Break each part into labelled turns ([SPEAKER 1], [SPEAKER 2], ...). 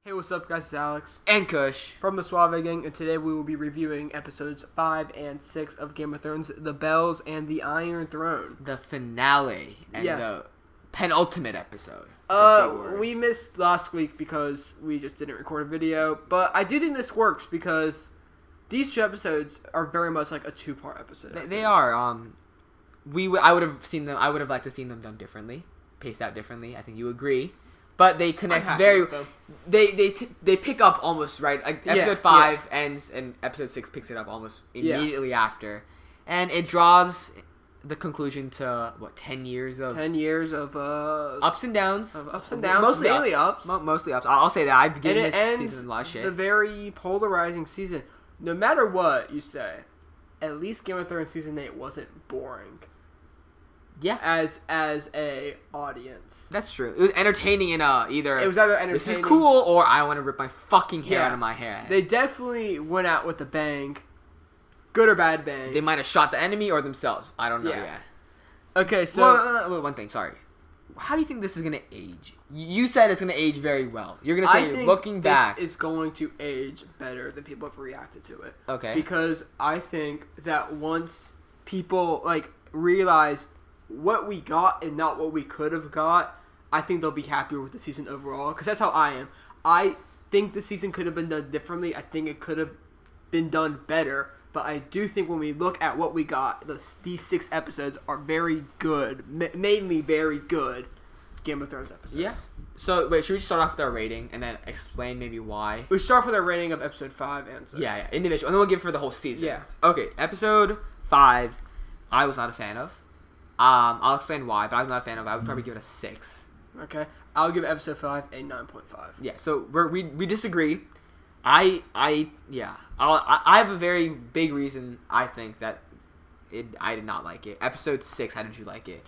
[SPEAKER 1] Hey, what's up, guys? It's Alex
[SPEAKER 2] and Kush
[SPEAKER 1] from the Suave Gang, and today we will be reviewing episodes 5 and 6 of Game of Thrones, The Bells and the Iron Throne.
[SPEAKER 2] the finale and the penultimate episode.
[SPEAKER 1] We missed last week because we just didn't record a video, but I do think this works because these two episodes are very much like a two-part episode.
[SPEAKER 2] They are. I would have seen them. I would have liked to seen them done differently, paced out differently. I think you agree. But they connect very. They pick up almost right. Like episode 5 ends and episode 6 picks it up almost immediately after, and it draws the conclusion to 10 years of ups and downs,
[SPEAKER 1] mostly mainly ups.
[SPEAKER 2] Mostly ups. I'll say that I've given this season a lot of shit.
[SPEAKER 1] The very polarizing season. No matter what you say, at least Game of Thrones season 8 wasn't boring.
[SPEAKER 2] Yeah,
[SPEAKER 1] as a audience,
[SPEAKER 2] that's true. It was entertaining in either.
[SPEAKER 1] It was either entertaining.
[SPEAKER 2] This is cool, or I want to rip my fucking hair out of my head.
[SPEAKER 1] They definitely went out with a bang, good or bad bang.
[SPEAKER 2] They might have shot the enemy or themselves. I don't know yet.
[SPEAKER 1] Okay, so
[SPEAKER 2] one thing. Sorry, how do you think this is gonna age? You said it's gonna age very well. You're gonna say you're looking back.
[SPEAKER 1] This is going to age better than people have reacted to it.
[SPEAKER 2] Okay.
[SPEAKER 1] Because I think that once people realize what we got and not what we could have got, I think they'll be happier with the season overall. Because that's how I am. I think the season could have been done differently. I think it could have been done better. But I do think when we look at what we got, these 6 episodes are very good. Mainly very good Game of Thrones episodes.
[SPEAKER 2] Yeah. So, wait, should we start off with our rating and then explain maybe why?
[SPEAKER 1] We start with our rating of episode 5 and 6.
[SPEAKER 2] Yeah, individual. And then we'll give it for the whole season.
[SPEAKER 1] Yeah.
[SPEAKER 2] Okay, episode 5, I was not a fan of. I'll explain why, but I'm not a fan of it. I would probably give it a 6.
[SPEAKER 1] Okay. I'll give episode 5 a 9.5.
[SPEAKER 2] Yeah, so we disagree. I have a very big reason I think that I did not like it. Episode 6, how did you like it?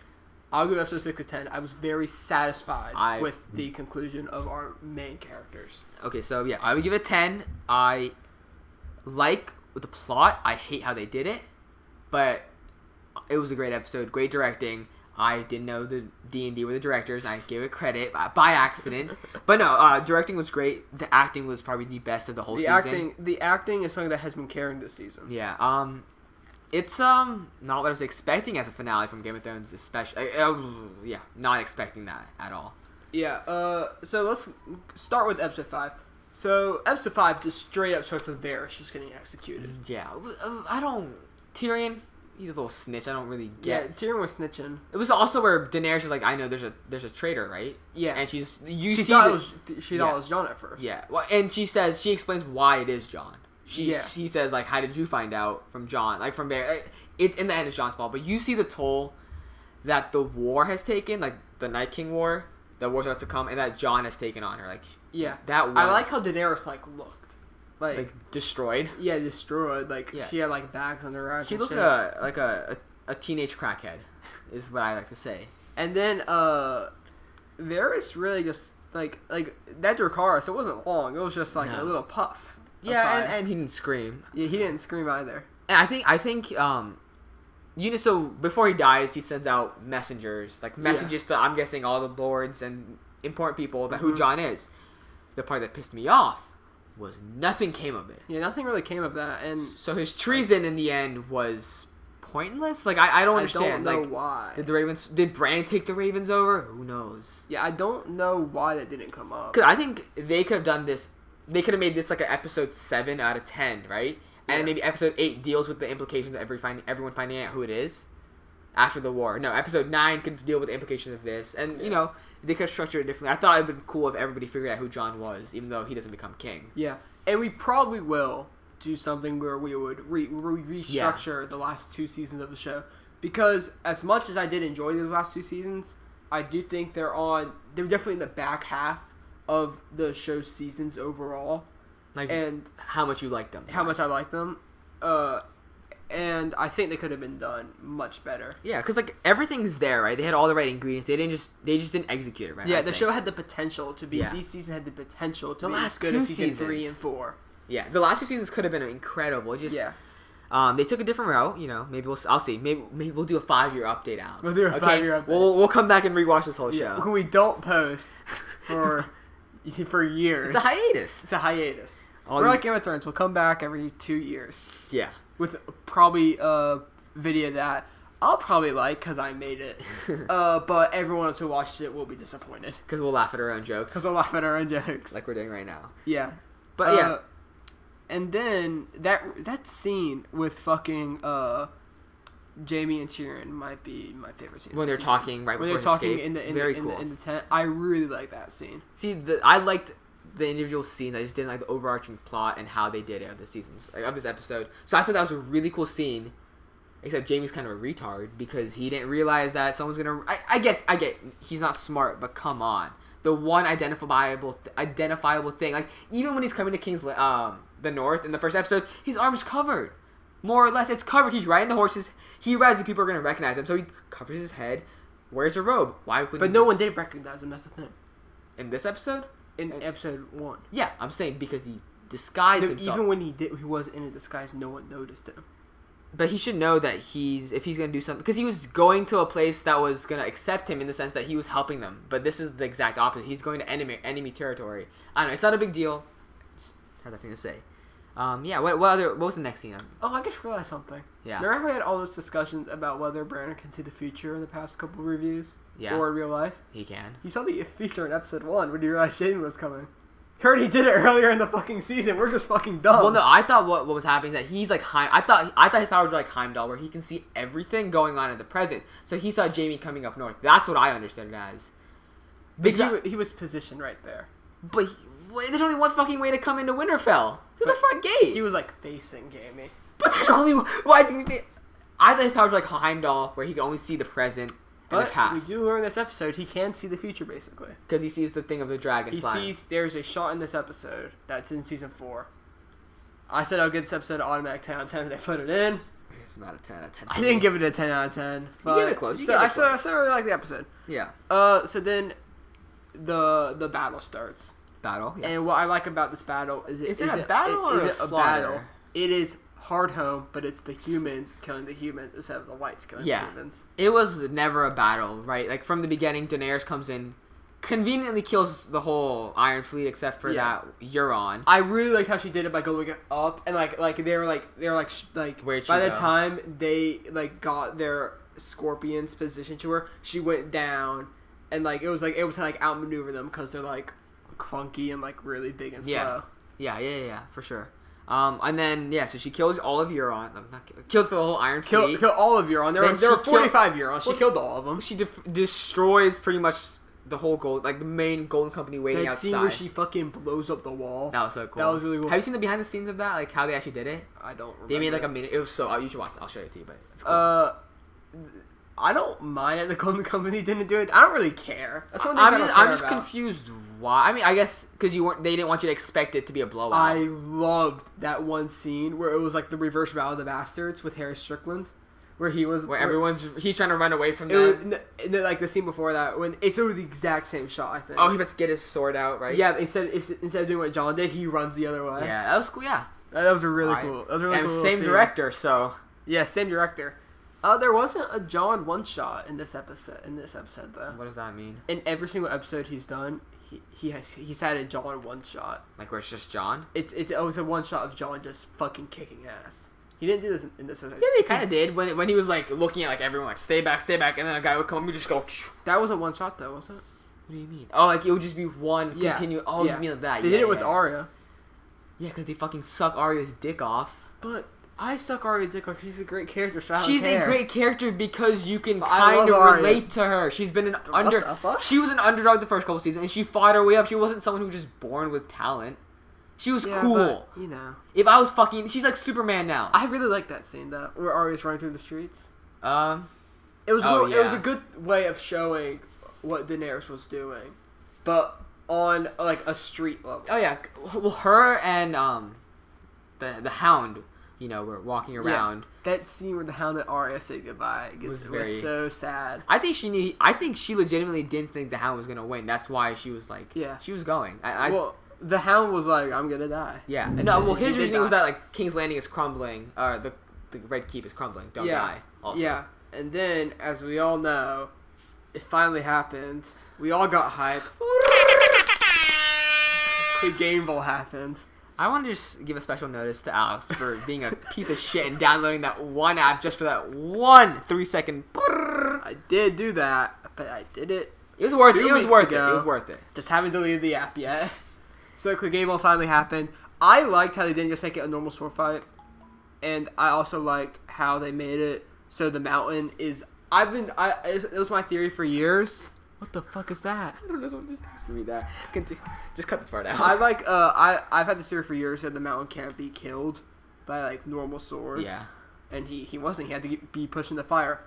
[SPEAKER 1] I'll give episode 6 a 10. I was very satisfied with the conclusion of our main characters.
[SPEAKER 2] Okay, so yeah, I would give it a 10. I like the plot. I hate how they did it, but it was a great episode, great directing. I didn't know the D&D were the directors. I gave it credit by accident. But no, directing was great. The acting was probably the best of the whole season.
[SPEAKER 1] The acting is something that has been carrying this season.
[SPEAKER 2] Yeah. It's not what I was expecting as a finale from Game of Thrones, especially. Not expecting that at all.
[SPEAKER 1] Yeah. So let's start with episode 5. So episode 5 just straight up starts with Varys just getting executed.
[SPEAKER 2] Yeah. Tyrion. He's a little snitch. I don't really get.
[SPEAKER 1] Yeah, Tyrion was snitching.
[SPEAKER 2] It was also where Daenerys is like, I know there's a traitor, right?
[SPEAKER 1] Yeah.
[SPEAKER 2] And she
[SPEAKER 1] thought it was Jon at first.
[SPEAKER 2] Yeah. Well, and she explains why it is Jon. She says like, how did you find out from Jon? Like from there, it's in the end it's Jon's fault. But you see the toll that the war has taken, like the Night King War, the war's about to come, and that Jon has taken on her. Like that one.
[SPEAKER 1] I like how Daenerys looked.
[SPEAKER 2] Like destroyed.
[SPEAKER 1] Yeah, destroyed. She had bags on her eyes.
[SPEAKER 2] She looked like a teenage crackhead, is what I like to say.
[SPEAKER 1] And then Varys really just that Dracarys. It wasn't long. It was just a little puff.
[SPEAKER 2] Yeah, and he didn't scream.
[SPEAKER 1] Yeah, he didn't scream either.
[SPEAKER 2] And I think so before he dies, he sends out messengers to I'm guessing all the lords and important people that who Jon is. The part that pissed me off was nothing came of it.
[SPEAKER 1] Yeah, nothing really came of that, and
[SPEAKER 2] so his treason in the end was pointless. I don't understand.
[SPEAKER 1] I don't know why.
[SPEAKER 2] Did Bran take the Ravens over? Who knows?
[SPEAKER 1] Yeah, I don't know why that didn't come up.
[SPEAKER 2] Because I think they could have done this. They could have made this an episode 7 out of 10, right? Yeah. And maybe episode 8 deals with the implications of everyone finding out who it is after the war. No, episode 9 could deal with the implications of this, and they could have structured it differently. I thought it would be cool if everybody figured out who Jon was, even though he doesn't become king.
[SPEAKER 1] Yeah, and we probably will do something where we would restructure the last 2 seasons of the show. Because as much as I did enjoy these last 2 seasons, I do think they're definitely in the back half of the show's seasons overall.
[SPEAKER 2] And how much you like them.
[SPEAKER 1] How much I like them. And I think they could have been done much better.
[SPEAKER 2] Yeah, because everything's there, right? They had all the right ingredients. They just didn't execute it right.
[SPEAKER 1] Yeah, the show had the potential to be. Yeah. These seasons had the potential to be as good as season 3 and 4.
[SPEAKER 2] Yeah, the last 2 seasons could have been incredible. They took a different route. Maybe I'll see. Maybe we'll do a 5-year update, Alex.
[SPEAKER 1] We'll do a 5-year update.
[SPEAKER 2] We'll come back and rewatch this whole show.
[SPEAKER 1] Who we don't post for for years.
[SPEAKER 2] It's a hiatus.
[SPEAKER 1] It's a hiatus. We're like Game of Thrones. We'll come back every 2 years.
[SPEAKER 2] Yeah.
[SPEAKER 1] With probably a video that I'll probably like because I made it. But everyone else who watches it will be disappointed.
[SPEAKER 2] Because we'll laugh at our own jokes.
[SPEAKER 1] Like
[SPEAKER 2] we're doing right now.
[SPEAKER 1] Yeah.
[SPEAKER 2] But yeah.
[SPEAKER 1] And then that scene with fucking Jamie and Tyrion might be my favorite scene.
[SPEAKER 2] When they're talking right before
[SPEAKER 1] talking
[SPEAKER 2] escape.
[SPEAKER 1] in the tent. I really like that scene.
[SPEAKER 2] See, I liked the individual scene. I just didn't like the overarching plot and how they did it of the seasons of this episode. So I thought that was a really cool scene. Except Jamie's kind of a retard because he didn't realize that someone's gonna. I get he's not smart, but come on, the one identifiable thing, like even when he's coming to the North in the first episode, his arm's covered, more or less. It's covered. He's riding the horses. He realizes people are gonna recognize him, so he covers his head, wears a robe. Why wouldn't?
[SPEAKER 1] But no one did recognize him. That's the thing.
[SPEAKER 2] In this episode.
[SPEAKER 1] In episode 1.
[SPEAKER 2] Yeah, I'm saying because he disguised himself.
[SPEAKER 1] Even when he was in a disguise, no one noticed him.
[SPEAKER 2] But he should know that if he's going to do something... Because he was going to a place that was going to accept him in the sense that he was helping them. But this is the exact opposite. He's going to enemy territory. I don't know. It's not a big deal. Just had nothing to say. Yeah, what was the next scene?
[SPEAKER 1] Oh, I just realized something.
[SPEAKER 2] Yeah.
[SPEAKER 1] Remember how we had all those discussions about whether Brandon can see the future in the past couple of reviews?
[SPEAKER 2] Yeah.
[SPEAKER 1] Or in real life?
[SPEAKER 2] He can.
[SPEAKER 1] You saw the feature in episode 1 when you realized Jamie was coming. He already did it earlier in the fucking season. We're just fucking dumb.
[SPEAKER 2] Well, no, I thought what was happening is that he's like I thought his powers were like Heimdall, where he can see everything going on in the present. So he saw Jamie coming up north. That's what I understood it as.
[SPEAKER 1] Because he was positioned right there.
[SPEAKER 2] But there's only one fucking way to come into Winterfell. Through the front gate.
[SPEAKER 1] He was like facing Jamie.
[SPEAKER 2] But there's only why is he gonna be? I thought his powers were like Heimdall, where he could only see the present.
[SPEAKER 1] But we do learn this episode he can see the future, basically.
[SPEAKER 2] Because he sees the thing of the dragon flying.
[SPEAKER 1] He sees there's a shot in this episode that's in season 4. I said I'll give this episode an automatic 10 out of 10 if they put it in.
[SPEAKER 2] It's not a 10 out of 10.
[SPEAKER 1] I didn't give it a 10 out of 10. But
[SPEAKER 2] you gave it close. I
[SPEAKER 1] still really like the episode.
[SPEAKER 2] Yeah.
[SPEAKER 1] So then the battle starts.
[SPEAKER 2] Battle? Yeah.
[SPEAKER 1] And what I like about this battle is
[SPEAKER 2] it a battle or a battle?
[SPEAKER 1] It is hard home, but it's the humans killing the humans instead of the whites killing the humans.
[SPEAKER 2] It was never a battle, right? Like from the beginning, Daenerys comes in, conveniently kills the whole Iron Fleet except for that Euron.
[SPEAKER 1] I really liked how she did it by going up and like they were like
[SPEAKER 2] Where'd she
[SPEAKER 1] by the
[SPEAKER 2] go?
[SPEAKER 1] time they like got their scorpions positioned to her, she went down and like it was able to like outmaneuver them because they're like clunky and like really big and slow.
[SPEAKER 2] Yeah, for sure. And then so she kills all of Euron. Kills the whole Iron Fleet.
[SPEAKER 1] Kill all of Euron. There were 45 Eurons. She killed all of them.
[SPEAKER 2] She destroys pretty much the whole gold, like the main Golden Company waiting outside.
[SPEAKER 1] Scene where she fucking blows up the wall.
[SPEAKER 2] That was so cool.
[SPEAKER 1] That was really cool.
[SPEAKER 2] Have you seen the behind the scenes of that? Like how they actually did it?
[SPEAKER 1] I don't remember.
[SPEAKER 2] They made like a minute. It was so. You should watch it. I'll show it to you. But it's cool.
[SPEAKER 1] I don't mind that the Golden Company didn't do it. I don't really care. That's one thing
[SPEAKER 2] I'm just confused why. I mean, I guess because they didn't want you to expect it to be a blowout.
[SPEAKER 1] I loved that one scene where it was like the reverse Battle of the Bastards with Harry Strickland, where
[SPEAKER 2] he's trying to run away from them.
[SPEAKER 1] Like the scene before that when it's the exact same shot. I think.
[SPEAKER 2] Oh, he about to get his sword out, right?
[SPEAKER 1] Yeah. Instead of doing what John did, he runs the other way.
[SPEAKER 2] Yeah, that was cool. Yeah,
[SPEAKER 1] that was really cool. That was really cool.
[SPEAKER 2] Same director, so
[SPEAKER 1] yeah, same director. There wasn't a John one shot in this episode. Though.
[SPEAKER 2] What does that mean?
[SPEAKER 1] In every single episode he's done, he's had a John one shot.
[SPEAKER 2] Like where it's just John?
[SPEAKER 1] It was a one shot of John just fucking kicking ass. He didn't do this in this episode.
[SPEAKER 2] Yeah, they kind of did when he was like looking at like everyone like stay back, and then a guy would come up and just go.
[SPEAKER 1] That wasn't one shot though, was it? What
[SPEAKER 2] do you mean? Oh, like it would just be one continue. Oh, you mean like that?
[SPEAKER 1] They did it with Arya.
[SPEAKER 2] Yeah, because they fucking suck Arya's dick off.
[SPEAKER 1] But I suck Arya's dick off. She's a great character. So
[SPEAKER 2] she's a great character because you can kind of relate to her. She's been She was an underdog the first couple seasons, and she fought her way up. She wasn't someone who was just born with talent. She was cool.
[SPEAKER 1] But,
[SPEAKER 2] if I was fucking, she's like Superman now.
[SPEAKER 1] I really like that scene though, where Arya's running through the streets.
[SPEAKER 2] It
[SPEAKER 1] was a good way of showing what Daenerys was doing, but on like a street level.
[SPEAKER 2] Oh yeah, well her and the Hound. We're walking around.
[SPEAKER 1] Yeah, that scene where the Hound and Arya said goodbye was so sad.
[SPEAKER 2] I think she legitimately didn't think the Hound was gonna win. That's why she was like, she was going.
[SPEAKER 1] Well, the Hound was like, I'm gonna die.
[SPEAKER 2] Yeah. No. Well, his reasoning was that like King's Landing is crumbling, or the Red Keep is crumbling. Don't die. Also.
[SPEAKER 1] Yeah. And then, as we all know, it finally happened. We all got hype. Clegane happened.
[SPEAKER 2] I want to just give a special notice to Alex for being a piece of shit and downloading that one app just for that 1 3-second.
[SPEAKER 1] I did do that, but I did it.
[SPEAKER 2] It was worth it. It was worth it. It was worth it.
[SPEAKER 1] Just haven't deleted the app yet. So Clegane finally happened. I liked how they didn't just make it a normal sword fight, and I also liked how they made it so the mountain is. It was my theory for years. What the fuck is that?
[SPEAKER 2] I don't know. Someone just texted me that. Continue. Just cut this part out.
[SPEAKER 1] I've had this theory for years that the mountain can't be killed by like normal swords.
[SPEAKER 2] Yeah.
[SPEAKER 1] And he wasn't. He had to be pushed in the fire.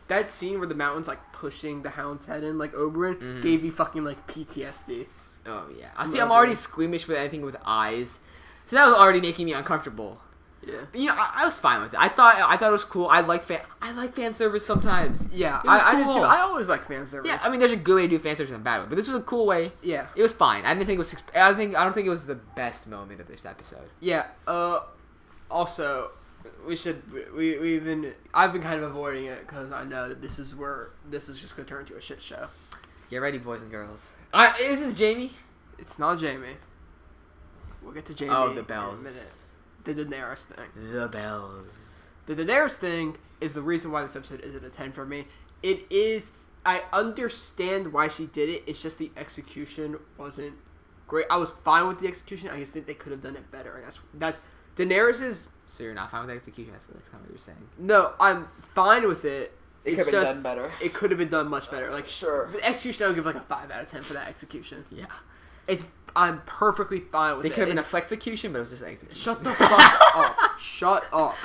[SPEAKER 1] That scene where the mountain's like pushing the Hound's head in like Oberyn gave you fucking like PTSD.
[SPEAKER 2] Oh yeah. I'm already squeamish with anything with eyes, so that was already making me uncomfortable.
[SPEAKER 1] Yeah.
[SPEAKER 2] But, you know, I was fine with it. I thought it was cool. I like fan service sometimes.
[SPEAKER 1] Yeah,
[SPEAKER 2] I
[SPEAKER 1] did too. I always like fan service.
[SPEAKER 2] Yeah, I mean, there's a good way to do fan service and a bad way, but this was a cool way.
[SPEAKER 1] Yeah,
[SPEAKER 2] it was fine. I don't think it was the best moment of this episode.
[SPEAKER 1] Yeah. Also, I've been kind of avoiding it because I know that this is just gonna turn into a shit show.
[SPEAKER 2] Get ready, boys and girls. Is this Jamie?
[SPEAKER 1] It's not Jamie. We'll get to Jamie.
[SPEAKER 2] Oh, the bells.
[SPEAKER 1] In a minute. The Daenerys thing.
[SPEAKER 2] The bells.
[SPEAKER 1] The Daenerys thing is the reason why this episode isn't a 10 for me. It is. I understand why she did it. It's just the execution wasn't great. I was fine with the execution. I just think they could have done it better. And that's Daenerys's.
[SPEAKER 2] So you're not fine with the execution? That's kind of what you're saying.
[SPEAKER 1] No, I'm fine with it.
[SPEAKER 2] It could have been done better.
[SPEAKER 1] It could have been done much better. Like
[SPEAKER 2] sure.
[SPEAKER 1] The execution, I would give like a 5 out of 10 for that execution.
[SPEAKER 2] Yeah.
[SPEAKER 1] I'm perfectly fine with it.
[SPEAKER 2] They could have been a flexecution, but it was just execution.
[SPEAKER 1] Shut the fuck up. Shut up.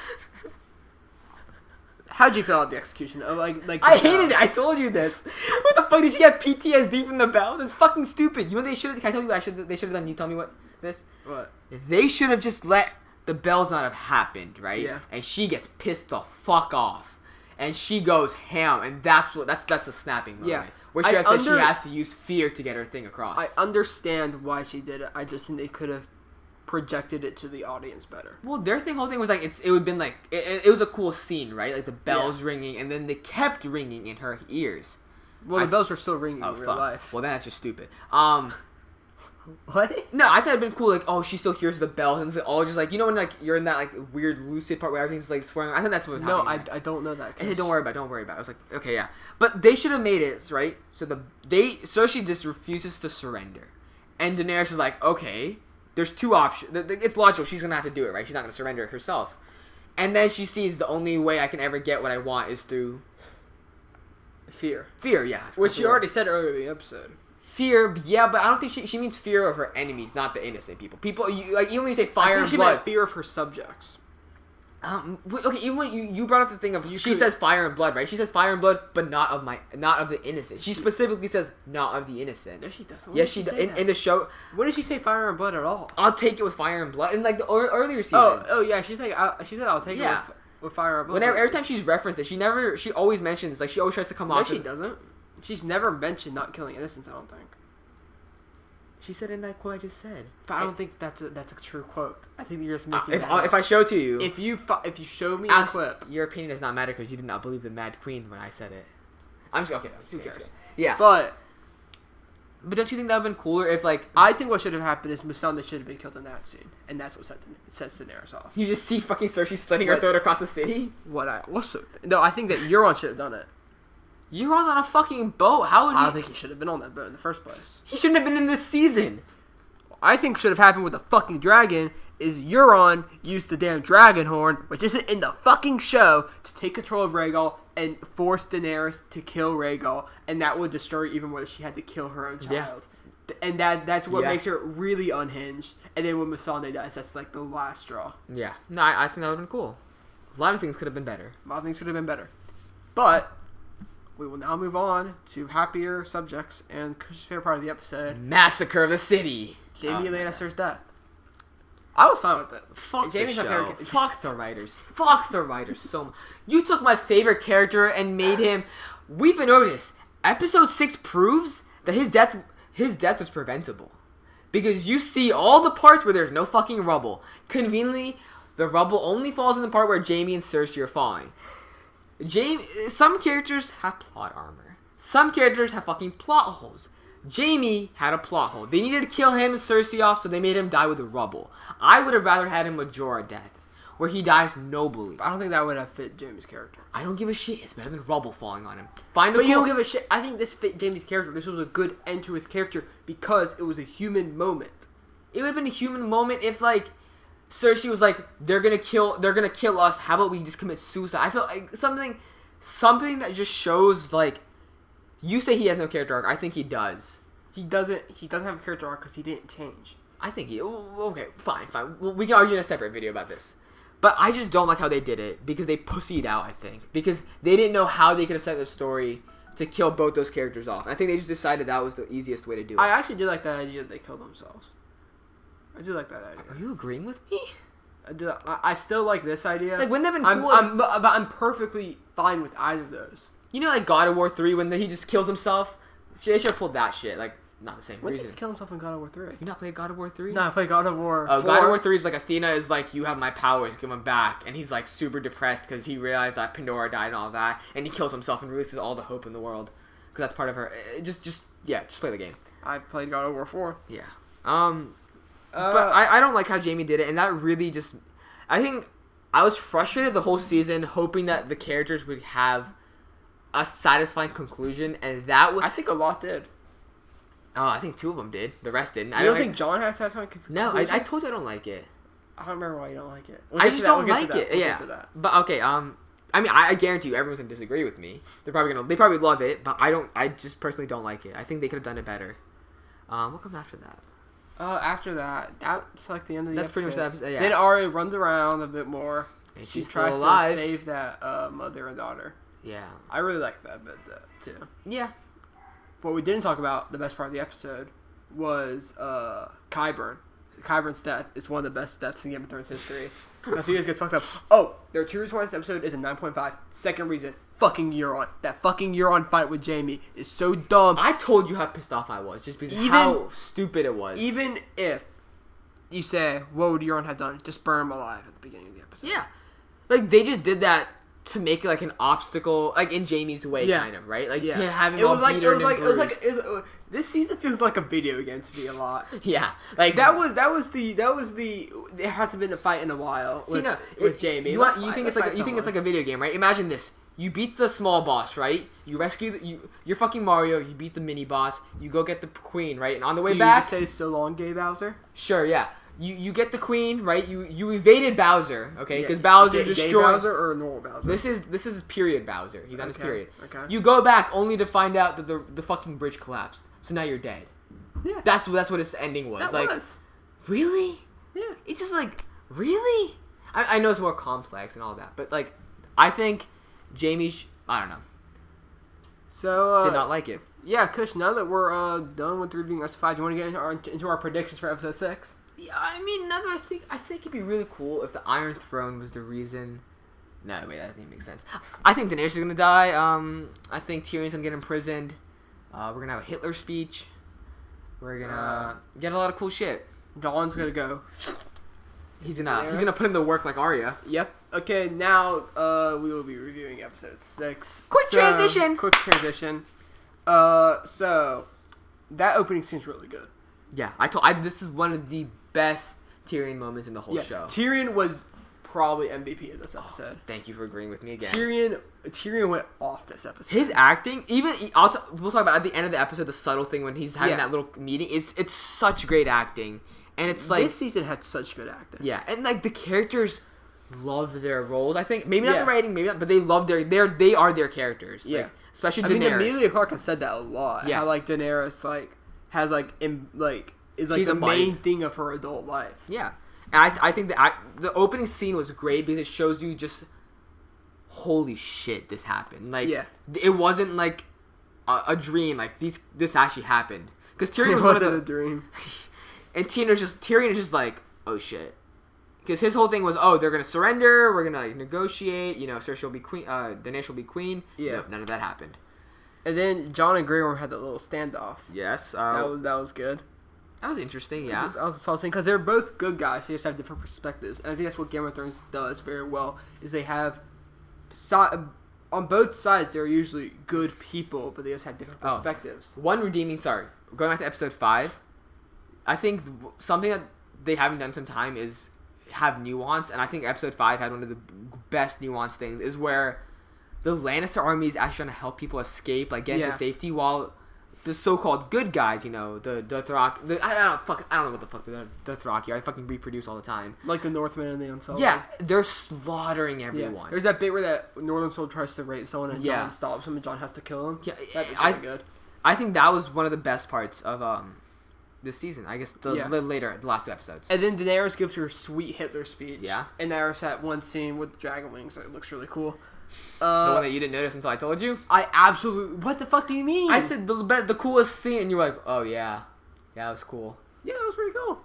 [SPEAKER 1] How'd you feel about the execution?
[SPEAKER 2] I hated it. I told you this. What the fuck? Did she get PTSD from the bells? It's fucking stupid. You know what they should? Can I tell you what they should have done? You tell me what this.
[SPEAKER 1] What?
[SPEAKER 2] They should have just let the bells not have happened, right?
[SPEAKER 1] Yeah.
[SPEAKER 2] And she gets pissed the fuck off, and she goes ham, and that's a snapping moment.
[SPEAKER 1] Yeah.
[SPEAKER 2] Where she has to use fear to get her thing across.
[SPEAKER 1] I understand why she did it. I just think they could have projected it to the audience better.
[SPEAKER 2] Well, their whole thing was like it would have been like it was a cool scene, right? Like the bells ringing, and then they kept ringing in her ears.
[SPEAKER 1] Well, the bells were still ringing in real life.
[SPEAKER 2] Well, then that's just stupid.
[SPEAKER 1] What?
[SPEAKER 2] No, I thought it'd been cool. Like, oh, she still hears the bells, and it's all just like, you know, when like you're in that like weird lucid part where everything's like swirling. I think that's what was happening.
[SPEAKER 1] No, I don't know that.
[SPEAKER 2] Hey, don't worry about it. I was like, okay, yeah, but they should have made it right. So Cersei just refuses to surrender, and Daenerys is like, okay, there's two options. It's logical. She's gonna have to do it, right? She's not gonna surrender herself, and then she sees the only way I can ever get what I want is through
[SPEAKER 1] fear.
[SPEAKER 2] Fear, yeah.
[SPEAKER 1] Which you already said earlier in the episode.
[SPEAKER 2] Fear, yeah, but I don't think she means fear of her enemies, not the innocent people. Like even when you say fire and blood,
[SPEAKER 1] she meant fear of her subjects.
[SPEAKER 2] Okay, even when you brought up the thing of she says fire and blood, right? She says fire and blood, but not of the innocent. She specifically says not of the innocent.
[SPEAKER 1] No, she doesn't.
[SPEAKER 2] Yes, she does. In the show,
[SPEAKER 1] when did she say fire and blood at all?
[SPEAKER 2] I'll take it with fire and blood. In like the earlier seasons.
[SPEAKER 1] Oh yeah, she said I'll take it with fire and blood.
[SPEAKER 2] Every time she's referenced it, she always mentions like she always tries to come off.
[SPEAKER 1] No, she doesn't. She's never mentioned not killing innocents. I don't think.
[SPEAKER 2] She said in that quote I just said.
[SPEAKER 1] But I don't think that's a true quote. I think you're just making that up.
[SPEAKER 2] If I show it to you.
[SPEAKER 1] If you show me a clip.
[SPEAKER 2] Your opinion does not matter because you did not believe the Mad Queen when I said it. I'm just, okay.
[SPEAKER 1] Who cares?
[SPEAKER 2] Yeah.
[SPEAKER 1] But
[SPEAKER 2] don't you think that would have been cooler if like...
[SPEAKER 1] I think what should have happened is Missandei should have been killed in that scene. And that's what sets Daenerys off.
[SPEAKER 2] You just see fucking Cersei slitting her throat across the city?
[SPEAKER 1] No, I think that Euron should have done it.
[SPEAKER 2] Euron's on a fucking boat. How would he...
[SPEAKER 1] I don't think he should have been on that boat in the first place.
[SPEAKER 2] He shouldn't have been in this season.
[SPEAKER 1] I think should have happened with the fucking dragon is Euron used the damn dragon horn, which isn't in the fucking show, to take control of Rhaegal and force Daenerys to kill Rhaegal, and that would destroy even more. She had to kill her own child. Yeah. And that's what makes her really unhinged. And then when Missandei dies, that's like the last straw.
[SPEAKER 2] Yeah. No, I think that would have been cool. A lot of things could have been better.
[SPEAKER 1] But we will now move on to happier subjects and Kush's favorite part of the episode.
[SPEAKER 2] Massacre of the city.
[SPEAKER 1] Jaime Lannister's death. I was fine with it.
[SPEAKER 2] Fuck Jaime's the show. Fuck the writers. Fuck the writers so much. You took my favorite character and made him... We've been over this. Episode 6 proves that his death was preventable. Because you see all the parts where there's no fucking rubble. Conveniently, the rubble only falls in the part where Jaime and Cersei are falling. Some characters have plot armor. Some characters have fucking plot holes. Jaime had a plot hole. They needed to kill him and Cersei off, so they made him die with the rubble. I would have rather had him a Jorah death, where he dies nobly.
[SPEAKER 1] I don't think that would have fit Jaime's character.
[SPEAKER 2] I don't give a shit. It's better than rubble falling on him.
[SPEAKER 1] But you don't give a shit. I think this fit Jaime's character. This was a good end to his character because it was a human moment.
[SPEAKER 2] It would have been a human moment if, like, Cersei was like, they're gonna kill us. How about we just commit suicide? I feel like something that just shows, like, you say he has no character arc. I think he does.
[SPEAKER 1] He doesn't have a character arc because he didn't change.
[SPEAKER 2] I think okay, fine. Well, we can argue in a separate video about this. But I just don't like how they did it because they pussied out, I think. Because they didn't know how they could have set their story to kill both those characters off. I think they just decided that was the easiest way to do it.
[SPEAKER 1] I actually do like that idea that they killed themselves. I do like that idea.
[SPEAKER 2] Are you agreeing with me?
[SPEAKER 1] I do. I still like this idea.
[SPEAKER 2] Like, wouldn't that have been cool?
[SPEAKER 1] But I'm perfectly fine with either of those.
[SPEAKER 2] You know, like God of War 3 when he just kills himself? They should have pulled that shit. Like, not the same
[SPEAKER 1] when
[SPEAKER 2] reason.
[SPEAKER 1] When did he kill himself in God of War 3?
[SPEAKER 2] You not played God of War 3?
[SPEAKER 1] No, I played God of War 4.
[SPEAKER 2] God of War 3 is like Athena is like, you have my powers, give them back. And he's like super depressed because he realized that Pandora died and all that. And he kills himself and releases all the hope in the world. Because that's part of her. Just play the game.
[SPEAKER 1] I played God of War 4.
[SPEAKER 2] Yeah. But I don't like how Jaime did it. And that really just... I think I was frustrated the whole season hoping that the characters would have a satisfying conclusion. And that would...
[SPEAKER 1] I think a lot did.
[SPEAKER 2] Oh, I think 2 of them did. The rest didn't.
[SPEAKER 1] You don't think John has satisfying conclusion?
[SPEAKER 2] No, I told you I don't like it.
[SPEAKER 1] I don't remember why you don't like it.
[SPEAKER 2] I just don't like it. Yeah. But okay, I mean, I guarantee you everyone's gonna disagree with me. They probably love it, but I just personally don't like it. I think they could have done it better. What comes after that?
[SPEAKER 1] After that's like the end of the episode. That's pretty much the episode, yeah. Then Arya runs around a bit more.
[SPEAKER 2] And
[SPEAKER 1] she tries to save that mother and daughter.
[SPEAKER 2] Yeah.
[SPEAKER 1] I really like that bit, too.
[SPEAKER 2] Yeah.
[SPEAKER 1] What we didn't talk about, the best part of the episode, was Qyburn. Qyburn's death is one of the best deaths in Game of Thrones history. That's you guys get talked about. Oh, there are 2 reasons why this episode is a 9.5. Second reason, fucking Euron. That fucking Euron fight with Jaime is so dumb.
[SPEAKER 2] I told you how pissed off I was just because how stupid it was.
[SPEAKER 1] Even if you say, what would Euron have done? Just burn him alive at the beginning of the episode.
[SPEAKER 2] Yeah. Like, they just did that to make it like an obstacle, like in Jamie's way, kind of, right? Like to have him all beaten and bruised.
[SPEAKER 1] This season feels like a video game to me a lot.
[SPEAKER 2] Yeah, like
[SPEAKER 1] that was the. There hasn't been a fight in a while with Jaime.
[SPEAKER 2] You think it's like a video game, right? Imagine this: you beat the small boss, right? You rescue you're fucking Mario. You beat the mini boss. You go get the queen, right? And on the way back,
[SPEAKER 1] say so long, Gay Bowser.
[SPEAKER 2] Sure, yeah. You get the queen, right? You evaded Bowser, okay? Because Bowser destroyed...
[SPEAKER 1] Gay Bowser or normal Bowser?
[SPEAKER 2] This is period Bowser. He's on his period.
[SPEAKER 1] Okay.
[SPEAKER 2] You go back only to find out that the fucking bridge collapsed. So now you're dead.
[SPEAKER 1] Yeah.
[SPEAKER 2] That's what its ending was.
[SPEAKER 1] That was.
[SPEAKER 2] Really?
[SPEAKER 1] Yeah.
[SPEAKER 2] It's just like, really? I know it's more complex and all that, but like, I think Jaime... I don't know.
[SPEAKER 1] So,
[SPEAKER 2] did not like it.
[SPEAKER 1] Yeah, Kush, now that we're done with reviewing episode 5, do you want to get into our predictions for episode 6?
[SPEAKER 2] Yeah, I mean, now that I think it'd be really cool if the Iron Throne was the reason. No, wait, that doesn't even make sense. I think Daenerys is gonna die. I think Tyrion's gonna get imprisoned. We're gonna have a Hitler speech. We're gonna get a lot of cool shit.
[SPEAKER 1] Dawn's gonna go.
[SPEAKER 2] He's gonna put in the work like Arya.
[SPEAKER 1] Yep. Okay, now we will be reviewing episode 6.
[SPEAKER 2] Quick transition.
[SPEAKER 1] So that opening scene's really good.
[SPEAKER 2] Yeah, this is one of the best Tyrion moments in the whole show.
[SPEAKER 1] Tyrion was probably MVP of this episode.
[SPEAKER 2] Thank you for agreeing with me again.
[SPEAKER 1] Tyrion went off this episode.
[SPEAKER 2] His acting, we'll talk about at the end of the episode the subtle thing when he's having that little meeting. It's such great acting, and it's like
[SPEAKER 1] this season had such good acting.
[SPEAKER 2] Yeah, and like the characters love their roles. I think maybe not the writing, maybe not, but they love they are their characters.
[SPEAKER 1] Yeah,
[SPEAKER 2] like, especially Daenerys. I mean,
[SPEAKER 1] Emilia Clarke has said that a lot. Yeah, how like Daenerys has is like the main thing of her adult life.
[SPEAKER 2] Yeah. And I think the opening scene was great because it shows you just holy shit, this happened. Like it wasn't like a dream. Like this actually happened. Because Tyrion was one of the
[SPEAKER 1] a dream.
[SPEAKER 2] And Tyrion is just like, oh shit. Because his whole thing was, oh, they're gonna surrender. We're gonna like negotiate. You know, Cersei will be queen. Daenerys will be queen.
[SPEAKER 1] Yeah.
[SPEAKER 2] Nope, none of that happened.
[SPEAKER 1] And then Jon and Grey Worm had that little standoff.
[SPEAKER 2] Yes.
[SPEAKER 1] That was good.
[SPEAKER 2] That was interesting, yeah.
[SPEAKER 1] That was a solid thing because they're both good guys. So they just have different perspectives, and I think that's what Game of Thrones does very well. Is they have on both sides, they're usually good people, but they just have different perspectives.
[SPEAKER 2] Going back to episode 5, I think something that they haven't done some time is have nuance, and I think episode 5 had one of the best nuance things, is where the Lannister army is actually trying to help people escape, like get into safety, while the so-called good guys, the Dothraki, I don't know what the fuck the Dothraki are. I fucking reproduce all the time.
[SPEAKER 1] Like the Northmen and the Unsullied.
[SPEAKER 2] Yeah, they're slaughtering everyone.
[SPEAKER 1] Yeah. There's that bit where that Northern Soul tries to rape someone and Jon stops him and Jon has to kill him.
[SPEAKER 2] Yeah,
[SPEAKER 1] that's really good.
[SPEAKER 2] I think that was one of the best parts of this season. I guess the last 2 episodes.
[SPEAKER 1] And then Daenerys gives her sweet Hitler speech.
[SPEAKER 2] Yeah.
[SPEAKER 1] And there's that one scene with the dragon wings that looks really cool.
[SPEAKER 2] The one that you didn't notice until I told you?
[SPEAKER 1] I absolutely... What the fuck do you mean?
[SPEAKER 2] I said the coolest scene, and you were like, oh, yeah. Yeah, that was cool.
[SPEAKER 1] Yeah, that was pretty cool.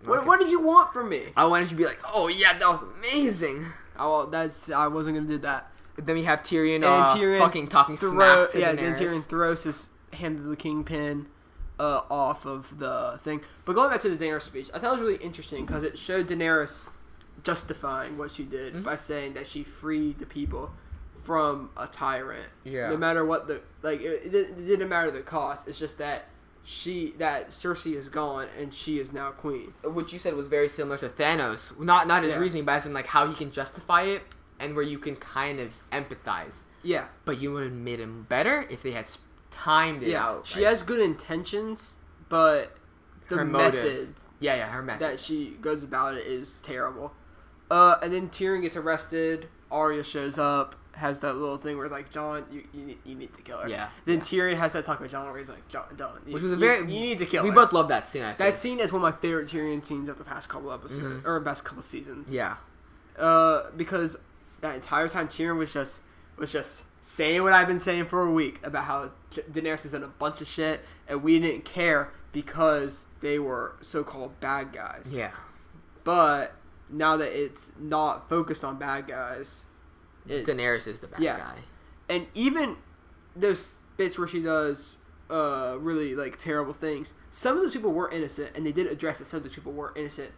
[SPEAKER 1] Okay. What did you want from me?
[SPEAKER 2] I wanted you to be like, oh, yeah, that was amazing.
[SPEAKER 1] Oh, well, I wasn't going to do that.
[SPEAKER 2] Then we have Tyrion, fucking talking smack to Daenerys.
[SPEAKER 1] Then Tyrion throws his hand to the kingpin off of the thing. But going back to the Daenerys speech, I thought it was really interesting because it showed Daenerys justifying what she did by saying that she freed the people from a tyrant.
[SPEAKER 2] Yeah.
[SPEAKER 1] No matter what it didn't matter the cost. It's just that Cersei is gone and she is now queen.
[SPEAKER 2] Which you said was very similar to Thanos. Not his reasoning, but as in like how he can justify it and where you can kind of empathize.
[SPEAKER 1] Yeah.
[SPEAKER 2] But you would have made him better if they had timed it out.
[SPEAKER 1] She has good intentions, but her method.
[SPEAKER 2] Her method
[SPEAKER 1] that she goes about it is terrible. And then Tyrion gets arrested. Arya shows up, has that little thing where it's like, Jon, you need to kill her.
[SPEAKER 2] Yeah.
[SPEAKER 1] Then Tyrion has that talk with Jon where he's like, Jon,
[SPEAKER 2] which was
[SPEAKER 1] you need to kill her.
[SPEAKER 2] We both love that scene. I think
[SPEAKER 1] that scene is one of my favorite Tyrion scenes of the past couple episodes or past couple seasons.
[SPEAKER 2] Yeah.
[SPEAKER 1] Because that entire time Tyrion was just saying what I've been saying for a week about how Daenerys is in a bunch of shit and we didn't care because they were so-called bad guys.
[SPEAKER 2] Yeah.
[SPEAKER 1] But now that it's not focused on bad guys,
[SPEAKER 2] Daenerys is the bad guy.
[SPEAKER 1] And even those bits where she does really like terrible things, some of those people were innocent, and they did address that some of those people were innocent.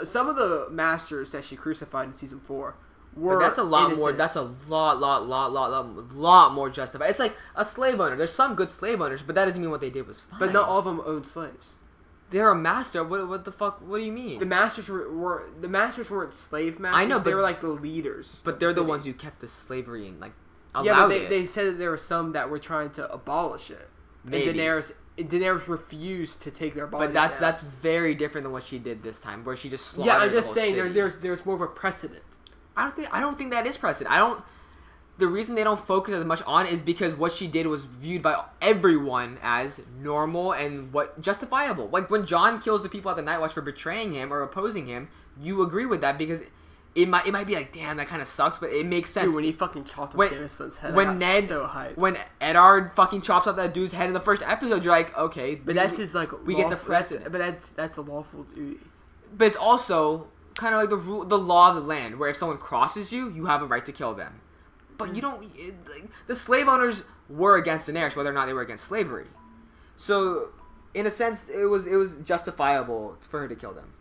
[SPEAKER 1] Some of the masters that she crucified in season 4 were
[SPEAKER 2] but that's a lot
[SPEAKER 1] innocent.
[SPEAKER 2] more. That's a lot more justified. It's like a slave owner. There's some good slave owners, but that doesn't mean what they did was fine.
[SPEAKER 1] But not all of them owned slaves.
[SPEAKER 2] They're a master. What the fuck? What do you mean?
[SPEAKER 1] The masters weren't slave masters.
[SPEAKER 2] I know,
[SPEAKER 1] they were like the leaders.
[SPEAKER 2] But they're the ones who kept the slavery and like allowed
[SPEAKER 1] yeah, but
[SPEAKER 2] it.
[SPEAKER 1] They said that there were some that were trying to abolish it.
[SPEAKER 2] Maybe.
[SPEAKER 1] And Daenerys refused to take their bodies.
[SPEAKER 2] But that's very different than what she did this time, where she just slaughtered.
[SPEAKER 1] Yeah, I'm just saying
[SPEAKER 2] city.
[SPEAKER 1] there's more of a precedent.
[SPEAKER 2] I don't think that is precedent. The reason they don't focus as much on it is because what she did was viewed by everyone as normal and justifiable. Like when Jon kills the people at the Night Watch for betraying him or opposing him, you agree with that because it might be like, damn, that kind of sucks, but it makes sense.
[SPEAKER 1] Dude, when he fucking chopped up Dennison's head, so hyped.
[SPEAKER 2] When Eddard fucking chops up that dude's head in the first episode, you're like, okay,
[SPEAKER 1] but that's his like
[SPEAKER 2] we get the precedent.
[SPEAKER 1] But that's a lawful duty.
[SPEAKER 2] But it's also kind of like the law of the land, where if someone crosses you, you have a right to kill them. But you don't. The slave owners were against Daenerys, whether or not they were against slavery. So, in a sense, it was justifiable for her to kill them.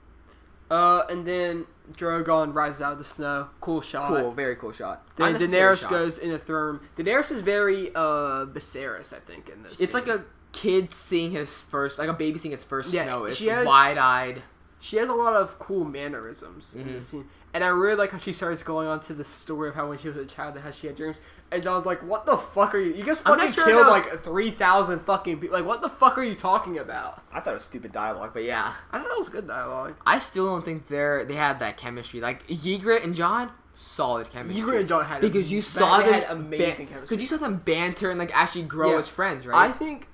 [SPEAKER 1] And then Drogon rises out of the snow. Cool shot.
[SPEAKER 2] Cool, very cool shot.
[SPEAKER 1] Then Daenerys goes in the throne. Daenerys is very Viserys, I think, in this.
[SPEAKER 2] It's like a kid seeing his first, like a baby seeing his first snow. It's wide-eyed.
[SPEAKER 1] She has a lot of cool mannerisms in this scene. And I really like how she starts going on to the story of how when she was a child and how she had dreams. And John's like, what the fuck are you? You just fucking killed like 3,000 fucking people. Like, what the fuck are you talking about?
[SPEAKER 2] I thought it was stupid dialogue, but yeah.
[SPEAKER 1] I thought it was good dialogue.
[SPEAKER 2] I still don't think they had that chemistry. Like, Ygritte and Jon, solid chemistry.
[SPEAKER 1] Ygritte and Jon had
[SPEAKER 2] because you saw them
[SPEAKER 1] amazing chemistry.
[SPEAKER 2] Because you saw them banter and like actually grow as friends, right?
[SPEAKER 1] I think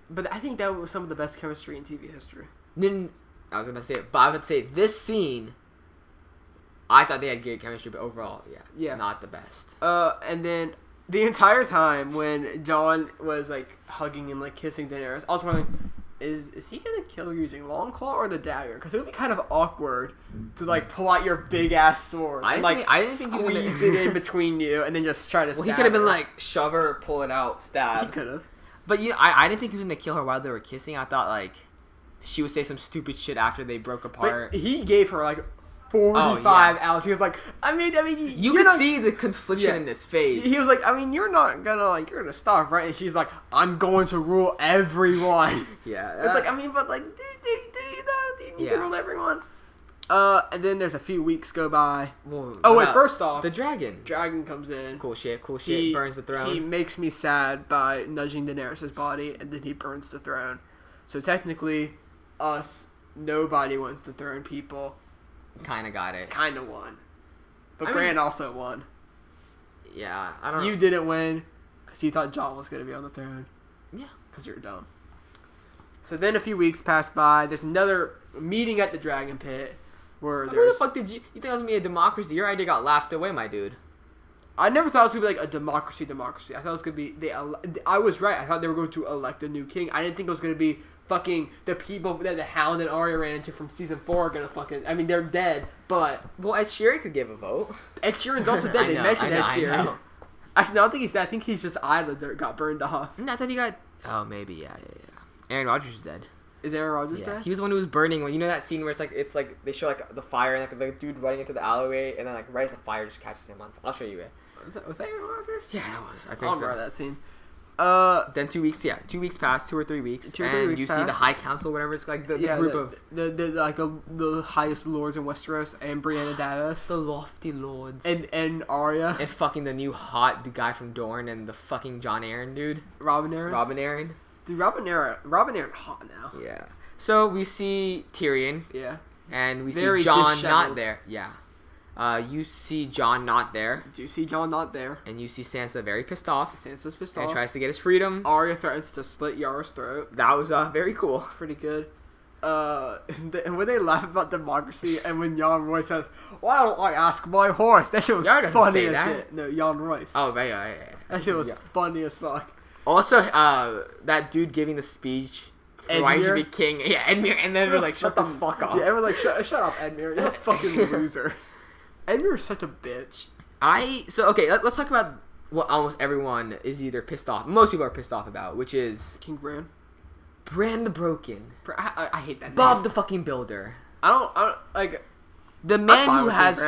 [SPEAKER 1] that was some of the best chemistry in TV history.
[SPEAKER 2] I was gonna say it, but I would say this scene, I thought they had good chemistry, but overall, not the best.
[SPEAKER 1] And then the entire time when Jon was like hugging and like kissing Daenerys, I was wondering, is he gonna kill her using Longclaw or the dagger? Because it would be kind of awkward to like pull out your big ass sword and like squeeze it in between you and then just try to. Well,
[SPEAKER 2] he could have been like shove her, pull it out, stab.
[SPEAKER 1] He could have.
[SPEAKER 2] But I didn't think he was gonna kill her while they were kissing. I thought like she would say some stupid shit after they broke apart.
[SPEAKER 1] But he gave her like 45 out. He was like, I mean,
[SPEAKER 2] you could see the confliction in his face.
[SPEAKER 1] He was like, I mean, you're gonna stop, right? And she's like, I'm going to rule everyone.
[SPEAKER 2] Yeah.
[SPEAKER 1] It's like, I mean, but like, do you need to rule everyone? And then there's a few weeks go by. Wait, first off,
[SPEAKER 2] the dragon.
[SPEAKER 1] Dragon comes in.
[SPEAKER 2] Cool shit. Burns the throne.
[SPEAKER 1] He makes me sad by nudging Daenerys' body, and then he burns the throne. So technically, nobody wins the throne, people.
[SPEAKER 2] Kind of got it.
[SPEAKER 1] Kind of won. But Bran also won.
[SPEAKER 2] Yeah, I don't know.
[SPEAKER 1] You didn't win because you thought Jon was going to be on the throne.
[SPEAKER 2] Yeah.
[SPEAKER 1] Because you're dumb. So then a few weeks pass by. There's another meeting at the Dragon Pit where
[SPEAKER 2] Who the fuck did you think it was going to be a democracy? Your idea got laughed away, my dude.
[SPEAKER 1] I never thought it was going to be like a democracy. I thought it was going to be... I was right. I thought they were going to elect a new king. I didn't think it was going to be fucking the people that the Hound and Arya ran into from season 4 are going to fucking... I mean, they're dead, but...
[SPEAKER 2] Well, Ed Sheeran could give a vote.
[SPEAKER 1] Ed Sheeran's also dead. They mentioned Ed Sheeran. Actually, no, I don't think he's dead. I think he's just eyelids got burned off.
[SPEAKER 2] No, I thought he got... Oh, maybe, yeah. Aaron Rodgers is dead.
[SPEAKER 1] Is Aaron Rodgers dead?
[SPEAKER 2] He was the one who was burning. You know that scene where it's like they show like the fire and like the dude running into the alleyway and then like right as the fire just catches him on. I'll show you it.
[SPEAKER 1] Was that Aaron Rodgers?
[SPEAKER 2] Yeah, that was. I think
[SPEAKER 1] I'll
[SPEAKER 2] so.
[SPEAKER 1] remember that scene.
[SPEAKER 2] Then 2 weeks. Yeah, 2 weeks passed. 2 or 3 weeks.
[SPEAKER 1] See the
[SPEAKER 2] High Council, whatever it's like. The group of
[SPEAKER 1] the highest lords in Westeros and Brienne Davos,
[SPEAKER 2] the lofty lords,
[SPEAKER 1] and Arya,
[SPEAKER 2] and fucking the new hot guy from Dorne and the fucking Jon Arryn dude.
[SPEAKER 1] Robin Arryn. Dude, Robin Arryn hot now.
[SPEAKER 2] Yeah. So we see Tyrion.
[SPEAKER 1] Yeah.
[SPEAKER 2] And we
[SPEAKER 1] Very
[SPEAKER 2] see Jon
[SPEAKER 1] disheveled.
[SPEAKER 2] not there. Yeah. You see Jon not there.
[SPEAKER 1] Do you see Jon not there?
[SPEAKER 2] And you see Sansa very pissed off.
[SPEAKER 1] Sansa's pissed off.
[SPEAKER 2] And tries to get his freedom.
[SPEAKER 1] Arya threatens to slit Yara's throat.
[SPEAKER 2] That was very cool.
[SPEAKER 1] Pretty good. And when they laugh about democracy, and when Jan Royce says, "Why don't I ask my horse?" That shit was funny as shit. No, Jan Royce.
[SPEAKER 2] Oh, yeah.
[SPEAKER 1] That shit was funny as fuck.
[SPEAKER 2] Also, that dude giving the speech for why he should be king. Yeah, Edmure, and then they're like, "Shut the fuck up."
[SPEAKER 1] Yeah, everyone's like, "Shut up, Edmure. You're a fucking loser." Edmure is such a bitch.
[SPEAKER 2] Let's talk about what almost everyone is either pissed off. Most people are pissed off about, which is
[SPEAKER 1] King Bran.
[SPEAKER 2] Bran the Broken.
[SPEAKER 1] I hate that name.
[SPEAKER 2] Bob the fucking Builder.
[SPEAKER 1] I don't like
[SPEAKER 2] the man who has.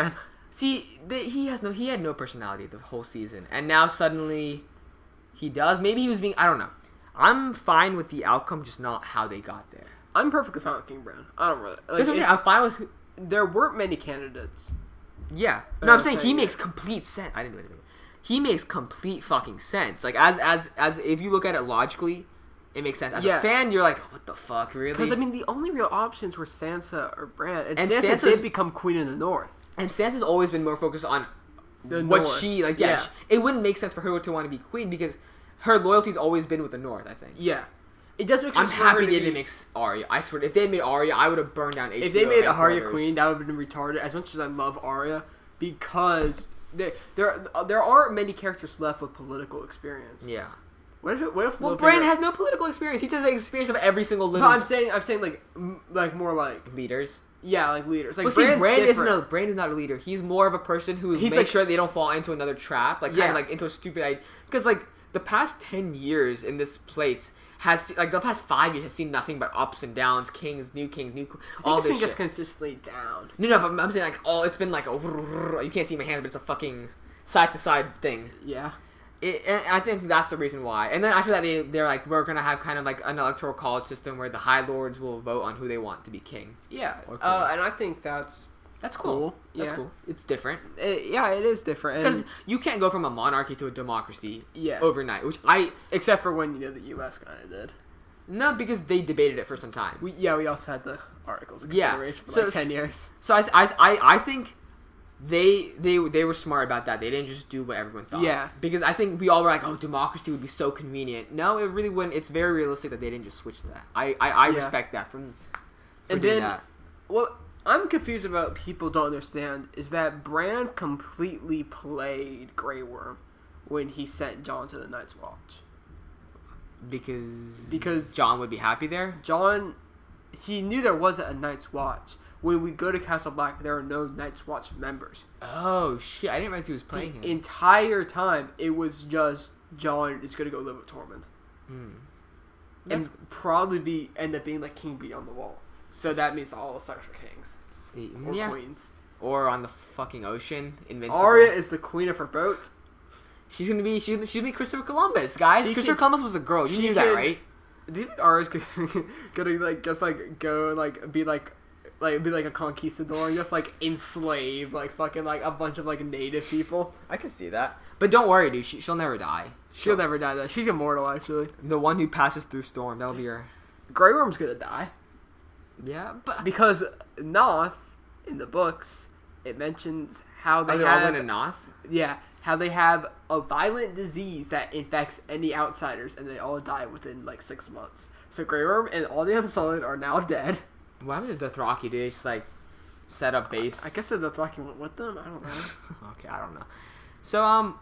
[SPEAKER 2] He had no personality the whole season, and now suddenly he does. Maybe he was being. I don't know. I'm fine with the outcome, just not how they got there.
[SPEAKER 1] I'm perfectly fine with King Bran. I don't really.
[SPEAKER 2] I'm fine with.
[SPEAKER 1] There weren't many candidates.
[SPEAKER 2] Yeah. No, I'm saying he makes complete sense. I didn't do anything. He makes complete fucking sense. Like as if you look at it logically, it makes sense. As a fan, you're like, what the fuck, really?
[SPEAKER 1] Because I mean, the only real options were Sansa or Bran, and Sansa did become queen in the North.
[SPEAKER 2] And Sansa's always been more focused on
[SPEAKER 1] the
[SPEAKER 2] what
[SPEAKER 1] North.
[SPEAKER 2] she like. Yeah, it wouldn't make sense for her to want to be queen because her loyalty's always been with the North. I think.
[SPEAKER 1] Yeah. It does make sense.
[SPEAKER 2] I'm happy they didn't make Arya. I swear, if they had made Arya, I would have burned down HBO.
[SPEAKER 1] If they made Arya queen, that would have been retarded. As much as I love Arya, because there aren't many characters left with political experience.
[SPEAKER 2] Yeah.
[SPEAKER 1] What if?
[SPEAKER 2] Well, Bran has no political experience. He just has the experience of every single living.
[SPEAKER 1] No, I'm saying like more like
[SPEAKER 2] leaders.
[SPEAKER 1] Yeah, like leaders. Like
[SPEAKER 2] but see, Bran is not a leader. He's more of a person who makes sure they don't fall into another trap, like kind of like into a stupid idea. Because like the past 10 years in this place has like the past 5 years has seen nothing but ups and downs, new all this shit.
[SPEAKER 1] Just consistently down.
[SPEAKER 2] No, but I'm saying like it's been like you can't see my hands, but it's a fucking side to side thing.
[SPEAKER 1] Yeah.
[SPEAKER 2] And I think that's the reason why. And then after that, they're like, we're gonna have kind of like an electoral college system where the High Lords will vote on who they want to be king.
[SPEAKER 1] Yeah. And I think that's cool.
[SPEAKER 2] That's cool. It's different.
[SPEAKER 1] It is different
[SPEAKER 2] because you can't go from a monarchy to a democracy overnight.
[SPEAKER 1] Except for when the U.S. kind of did.
[SPEAKER 2] No, because they debated it for some time.
[SPEAKER 1] We also had the articles of confederation for 10 years.
[SPEAKER 2] So I think they were smart about that. They didn't just do what everyone thought.
[SPEAKER 1] Yeah.
[SPEAKER 2] Because I think we all were like, oh, democracy would be so convenient. No, it really wouldn't. It's very realistic that they didn't just switch to that. I respect that from doing that.
[SPEAKER 1] What I'm confused about, people don't understand, is that Bran completely played Grey Worm when he sent Jon to the Night's Watch.
[SPEAKER 2] Because Jon would be happy there?
[SPEAKER 1] Jon, he knew there wasn't a Night's Watch. When we go to Castle Black, there are no Night's Watch members.
[SPEAKER 2] Oh, shit. I didn't realize he was playing him.
[SPEAKER 1] The entire time, it was just Jon is going to go live with Tormund. And probably end up being like King Beyond the Wall. So that means all the Starks are kings. Or queens.
[SPEAKER 2] or on the fucking ocean. Invincible.
[SPEAKER 1] Arya is the queen of her boat.
[SPEAKER 2] She's gonna be Christopher Columbus, guys. Christopher Columbus was a girl. You knew that, right?
[SPEAKER 1] Do you think Arya's gonna like just like go and like be like a conquistador and just like enslave like fucking like a bunch of like native people?
[SPEAKER 2] I can see that. But don't worry, dude. She'll never die.
[SPEAKER 1] She'll never die. Though she's immortal, actually.
[SPEAKER 2] The one who passes through storm. That'll be her.
[SPEAKER 1] Grey Worm's gonna die.
[SPEAKER 2] Yeah, but
[SPEAKER 1] because Noth in the books it mentions how they
[SPEAKER 2] all going to Noth.
[SPEAKER 1] Yeah. How they have a violent disease that infects any outsiders, and they all die within like 6 months. So Grey Worm and all the Unsullied are now dead.
[SPEAKER 2] What happened to Dothraki? Did they just like set up base?
[SPEAKER 1] I guess the Dothraki went with them. I don't know.
[SPEAKER 2] Okay, I don't know. So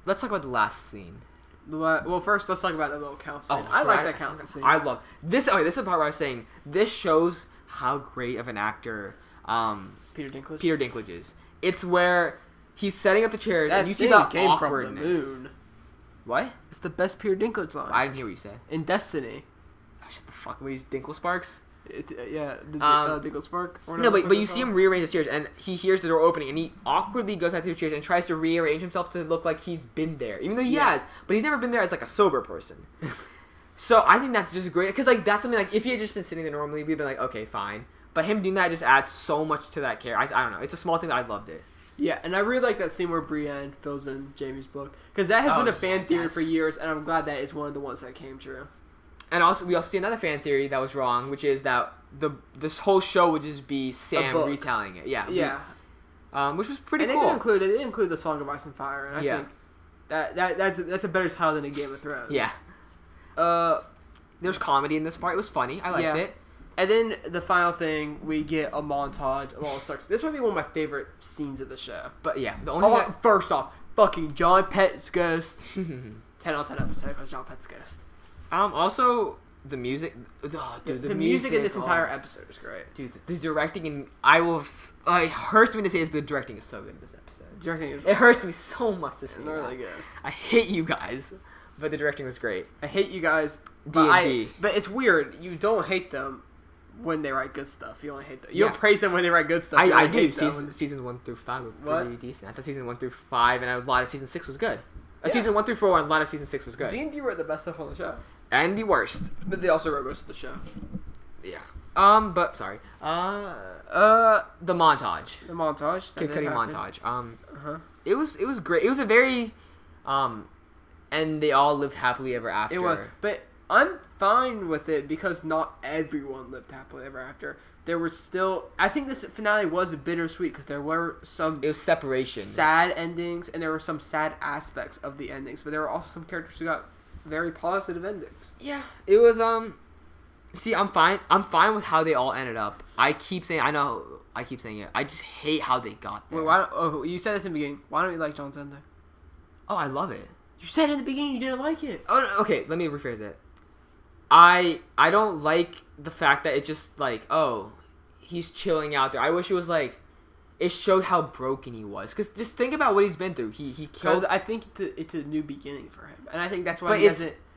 [SPEAKER 2] let's talk about the last scene.
[SPEAKER 1] Well, first let's talk about the little council scene.
[SPEAKER 2] I
[SPEAKER 1] like that council scene.
[SPEAKER 2] I love this. Okay, this is the part where I was saying this shows how great of an actor
[SPEAKER 1] Peter
[SPEAKER 2] Dinklage is. It's where he's setting up the chairs, and you see the awkwardness.
[SPEAKER 1] From the moon.
[SPEAKER 2] What?
[SPEAKER 1] It's the best Peter Dinklage line.
[SPEAKER 2] I didn't hear what you said.
[SPEAKER 1] In Destiny.
[SPEAKER 2] Oh, shut the fuck. We use Dinkle Sparks.
[SPEAKER 1] Dinkle Spark.
[SPEAKER 2] No, but you see him rearrange the chairs, and he hears the door opening, and he awkwardly goes back to the chairs and tries to rearrange himself to look like he's been there, even though he has. But he's never been there as like a sober person. So I think that's just great, because like that's something like if he had just been sitting there normally, we'd been like, okay, fine. But him doing that just adds so much to that character. I don't know. It's a small thing, but I loved it.
[SPEAKER 1] Yeah, and I really like that scene where Brienne fills in Jaime's book, because that has been a fan theory for years, and I'm glad that it's one of the ones that came true. And
[SPEAKER 2] also, we also see another fan theory that was wrong, which is that this whole show would just be Sam retelling it. Yeah.
[SPEAKER 1] Yeah.
[SPEAKER 2] Which was pretty
[SPEAKER 1] cool.
[SPEAKER 2] And
[SPEAKER 1] they did include the Song of Ice and Fire, and I think that's a better title than a Game of Thrones.
[SPEAKER 2] Yeah. There's comedy in this part. It was funny. I liked it.
[SPEAKER 1] And then the final thing, we get a montage of all the stuff. This might be one of my favorite scenes of the show.
[SPEAKER 2] But yeah, the only
[SPEAKER 1] first off, fucking John Pett's Ghost. 10 out of 10 episode for John Pett's Ghost.
[SPEAKER 2] Also, the music. Dude,
[SPEAKER 1] the music in this entire episode is great.
[SPEAKER 2] Dude, the directing and it hurts me to say this, but the directing is so good in this episode. It hurts me so much to say. It's
[SPEAKER 1] really good.
[SPEAKER 2] I hate you guys, but the directing was great.
[SPEAKER 1] I hate you guys.
[SPEAKER 2] D&D.
[SPEAKER 1] But it's weird. You don't hate them when they write good stuff. You only hate them. You don't praise them when they write good stuff.
[SPEAKER 2] I do. Seasons 1 through 5 were pretty decent. I thought season 1 through 5 and a lot of season 6 was good. Season 1 through 4 and a lot of season 6 was good.
[SPEAKER 1] D&D wrote the best stuff on the show.
[SPEAKER 2] And the worst.
[SPEAKER 1] But they also wrote most of the show.
[SPEAKER 2] Yeah. But sorry. The montage.
[SPEAKER 1] The montage.
[SPEAKER 2] Cutting montage. It was great. It was a very and they all lived happily ever after.
[SPEAKER 1] It was. But I'm fine with it because not everyone lived happily ever after. There was still... I think this finale was bittersweet because there were some...
[SPEAKER 2] It was separation.
[SPEAKER 1] Sad endings, and there were some sad aspects of the endings. But there were also some characters who got very positive endings.
[SPEAKER 2] Yeah. It was, See, I'm fine. I'm fine with how they all ended up. I keep saying it. I just hate how they got there.
[SPEAKER 1] Wait, you said this in the beginning. Why don't you like John's ending?
[SPEAKER 2] Oh, I love it.
[SPEAKER 1] You said in the beginning you didn't like it.
[SPEAKER 2] Oh, no, okay. Let me rephrase it. I don't like the fact that it's just like, oh, he's chilling out there. I wish it was like, it showed how broken he was. Because just think about what he's been through. He killed...
[SPEAKER 1] I think it's a new beginning for him. And I think that's why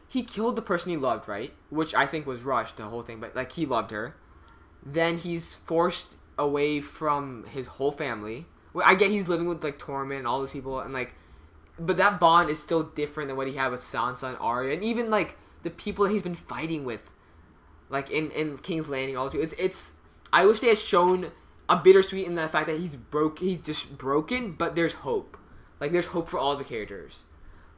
[SPEAKER 2] he killed the person he loved, right? Which I think was rushed, the whole thing. But, like, he loved her. Then he's forced away from his whole family. Well, I get he's living with, like, Tormund and all those people. And, like... But that bond is still different than what he had with Sansa and Arya. And even, like... the people that he's been fighting with, like in King's Landing, all the people. It's I wish they had shown a bittersweet in the fact that he's just broken, but there's hope. Like there's hope for all the characters.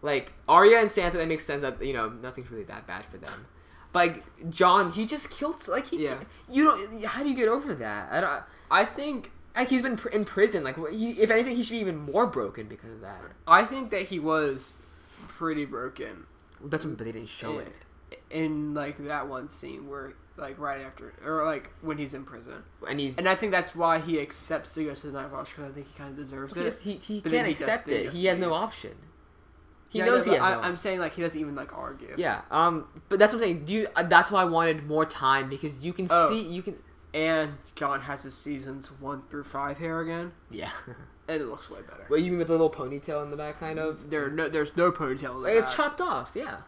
[SPEAKER 2] Like Arya and Sansa, that makes sense that nothing's really that bad for them. But like Jon, he just killed you don't. How do you get over that? I think like he's been in prison. Like if anything, he should be even more broken because of that.
[SPEAKER 1] I think that he was pretty broken.
[SPEAKER 2] But they didn't show it
[SPEAKER 1] in like that one scene where like right after or like when he's in prison, and I think that's why he accepts to go to the Night Watch because I think he kind of deserves it.
[SPEAKER 2] He can't accept it. He has no option.
[SPEAKER 1] He knows he has no option. I'm saying like he doesn't even like argue.
[SPEAKER 2] Yeah. But that's what I'm saying. That's why I wanted more time because you can see.
[SPEAKER 1] And Jon has his seasons 1 through 5 hair again.
[SPEAKER 2] Yeah.
[SPEAKER 1] And it looks way better.
[SPEAKER 2] Well, you mean with the little ponytail in the back, kind of?
[SPEAKER 1] There's no ponytail in the back.
[SPEAKER 2] It's chopped off, yeah.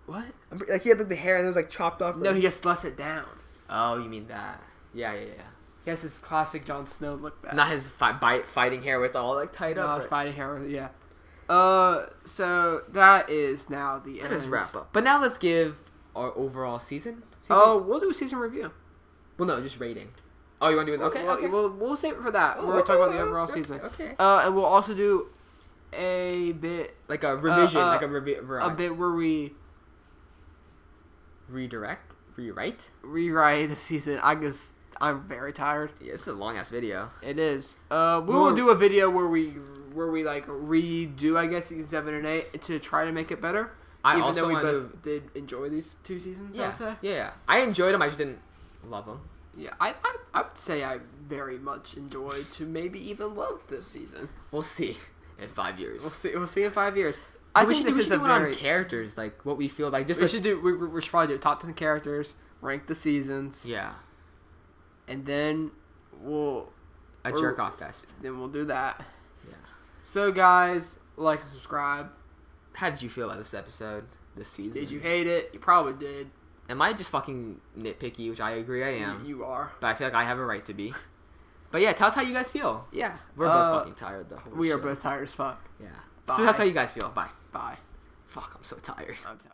[SPEAKER 1] What?
[SPEAKER 2] Like, he had the hair and it was, like, chopped off.
[SPEAKER 1] No, he just lets it down.
[SPEAKER 2] Oh, you mean that. Yeah.
[SPEAKER 1] He has his classic Jon Snow look back.
[SPEAKER 2] Not his fighting hair where it's all like tied up.
[SPEAKER 1] No, his fighting hair. Yeah. So that is now the end.
[SPEAKER 2] Let's wrap up. But now let's give our overall season.
[SPEAKER 1] Oh, we'll do a season review.
[SPEAKER 2] Well, no, just rating. Oh, you want to do it? Okay, okay.
[SPEAKER 1] We'll save it for that. We're talking about the overall season.
[SPEAKER 2] Okay.
[SPEAKER 1] And we'll also do a bit
[SPEAKER 2] like a revision,
[SPEAKER 1] a bit where we
[SPEAKER 2] rewrite
[SPEAKER 1] the season. I'm very tired.
[SPEAKER 2] Yeah, it's a long ass video.
[SPEAKER 1] It is. We will do a video where we like redo, I guess, season 7 and 8 to try to make it better. Even though we both did enjoy these 2 seasons,
[SPEAKER 2] yeah,
[SPEAKER 1] I'd say.
[SPEAKER 2] Yeah, I enjoyed them. I just didn't love them.
[SPEAKER 1] Yeah, I would say I very much enjoyed to maybe even love this season.
[SPEAKER 2] We'll see in 5 years.
[SPEAKER 1] We'll see in 5 years.
[SPEAKER 2] I think this is a very on characters, like what we feel like. Just
[SPEAKER 1] we should probably do top 10 characters, rank the seasons.
[SPEAKER 2] Yeah.
[SPEAKER 1] And then we'll
[SPEAKER 2] jerk off fest.
[SPEAKER 1] Then we'll do that.
[SPEAKER 2] Yeah.
[SPEAKER 1] So guys, like and subscribe.
[SPEAKER 2] How did you feel about this episode, this season?
[SPEAKER 1] Did you hate it? You probably did.
[SPEAKER 2] Am I just fucking nitpicky, which I agree I am.
[SPEAKER 1] You are.
[SPEAKER 2] But I feel like I have a right to be. But yeah, tell us how you guys feel.
[SPEAKER 1] Yeah.
[SPEAKER 2] We're both fucking tired though.
[SPEAKER 1] We are both tired as fuck.
[SPEAKER 2] Yeah.
[SPEAKER 1] Bye.
[SPEAKER 2] So that's how you guys feel. Bye.
[SPEAKER 1] Bye.
[SPEAKER 2] Fuck, I'm so tired.
[SPEAKER 1] I'm tired.